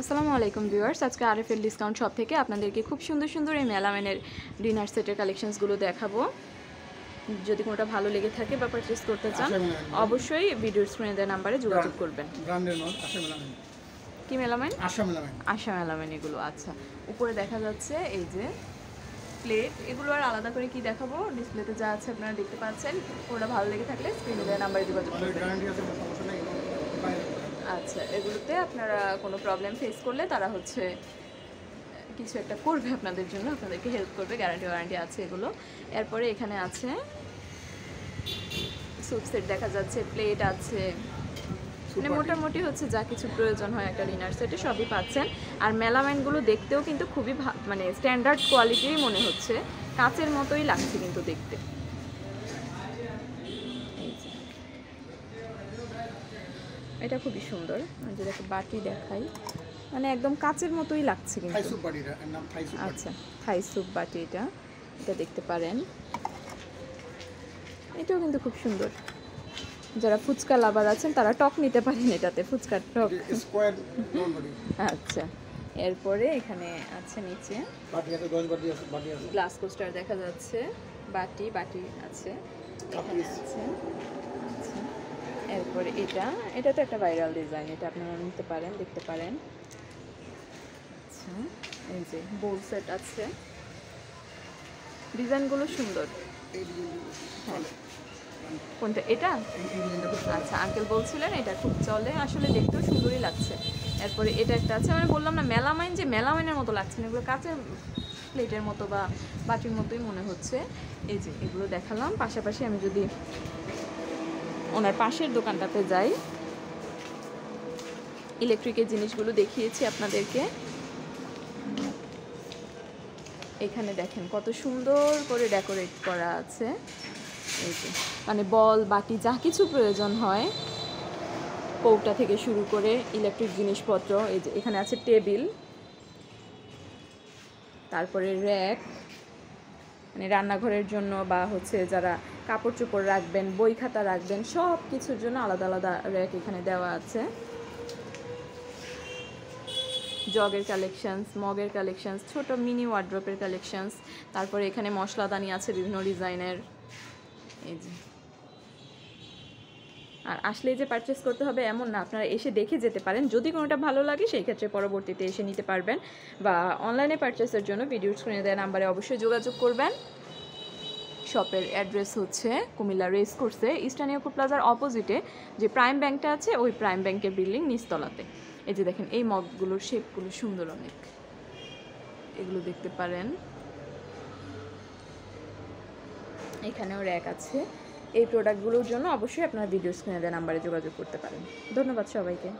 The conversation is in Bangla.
আসসালামু আলাইকুম ভিউয়ার্স, আজকে আরএফএল ডিসকাউন্ট শপ থেকে আপনাদেরকে খুব সুন্দর সুন্দর এই মেলামেনের ডিনার সেটের কালেকশনসগুলো দেখাবো। যদি কোনোটা ভালো লেগে থাকে বা পারচেস করতে চান অবশ্যই ভিডিওর স্ক্রিনে দেওয়া নাম্বারে যোগাযোগ করবেন। কি মেলামেন? আশা মেলামেন এগুলো। আচ্ছা, উপরে দেখা যাচ্ছে এই যে প্লেট, এগুলো আর আলাদা করে কি দেখাবো, ডিসপ্লেতে যা আছে আপনারা দেখতে পাচ্ছেন। কোনোটা ভালো লেগে থাকলে স্ক্রিনে দেওয়া নাম্বারে যোগাযোগ করবেন। আচ্ছা, এগুলোতে আপনারা কোনো প্রবলেম ফেস করলে তারা হচ্ছে কিছু একটা করবে আপনাদের জন্য, আপনাদেরকে হেল্প করবে, গ্যারান্টি ওয়ারেন্টি আছে এগুলো। এরপরে এখানে আছে স্যুপ সেট দেখা যাচ্ছে, প্লেট আছে, মানে মোটামুটি হচ্ছে যা কিছু প্রয়োজন হয় একটা ডিনার সেটে সবই পাচ্ছেন। আর মেলামাইনগুলো দেখতেও কিন্তু খুবই মানে স্ট্যান্ডার্ড কোয়ালিটিরই মনে হচ্ছে, কাঁচের মতোই লাগছে কিন্তু দেখতে। এটা খুবই সুন্দর, যদি একটা বাটি দেখাই, মানে একদম কাচের মতোই লাগছে কিন্তু। আচ্ছা, থাই স্যুপ বাটি, এটা দেখতে পারেন। এটাও কিন্তু খুব সুন্দর, যারা ফুচকা লাভার আছেন তারা টক নিতে পারেন এটাতে, ফুচকার টক। আচ্ছা, এরপরে এখানে আছে নিচে গ্লাস কোস্টার দেখা যাচ্ছে, বাটি আছে এখানে আছে। আচ্ছা, এরপরে এটা তো একটা ভাইরাল ডিজাইন, এটা আপনারা নিতে পারেন, দেখতে পারেন। আচ্ছা, এই যে বোল সেট আছে, ডিজাইনগুলো সুন্দর। হ্যাঁ, কোনটা? এটা? আচ্ছা, আঙ্কেল বলছিলেন এটা খুব চলে, আসলে দেখতেও সুন্দরই লাগছে। এরপরে এটা একটা আছে, মানে বললাম না মেলামাইন, যে মেলামাইনের মতো লাগছে না, এগুলো কাঁচের প্লেটের মতো বা বাটির মতোই মনে হচ্ছে। এই যে এগুলো দেখালাম। পাশাপাশি আমি যদি ওনার পাশের দোকানটাতে যাই, ইলেকট্রিকের জিনিসগুলো দেখিয়েছি আপনাদেরকে। এখানে দেখেন কত সুন্দর করে ডেকোরেট করা আছে। এই যে মানে বল বাটি যা কিছু প্রয়োজন হয়, কৌটা থেকে শুরু করে ইলেকট্রিক জিনিসপত্র। এই যে এখানে আছে টেবিল, তারপরে র্যাক, মানে রান্নাঘরের জন্য বা হচ্ছে যারা কাপড় চোপড় রাখবেন, বই খাতা রাখবেন, সব কিছুর জন্য আলাদা আলাদা র্যাক এখানে দেওয়া আছে। জগের কালেকশনস, মগের কালেকশনস, ছোট মিনি ওয়ার্ড্রপের কালেকশনস, তারপরে এখানে মশলাদানি আছে বিভিন্ন ডিজাইনের। এই যে, আর আসলেই যে পারচেস করতে হবে এমন না, আপনারা এসে দেখে যেতে পারেন। যদি কোনোটা ভালো লাগে সেই ক্ষেত্রে পরবর্তীতে এসে নিতে পারবেন, বা অনলাইনে পারচেসের জন্য ভিডিওর স্ক্রিনে দেওয়া নাম্বারে অবশ্যই যোগাযোগ করবেন। শপের অ্যাড্রেস হচ্ছে কুমিল্লা রেস কোর্সে ইস্টার্ন এয়ারপোর্ট প্লাজার অপোজিটে যে প্রাইম ব্যাংকটা আছে, ওই প্রাইম ব্যাংকের বিল্ডিং নিচতলাতে। এই যে দেখেন এই মগগুলোর শেপগুলো সুন্দর অনেক, এগুলো দেখতে পারেন। এখানেও র্যাক আছে। এই প্রোডাক্টগুলোর জন্য অবশ্যই আপনারা ভিডিও স্ক্রিনে দেওয়া নাম্বারে যোগাযোগ করতে পারেন। ধন্যবাদ সবাইকে।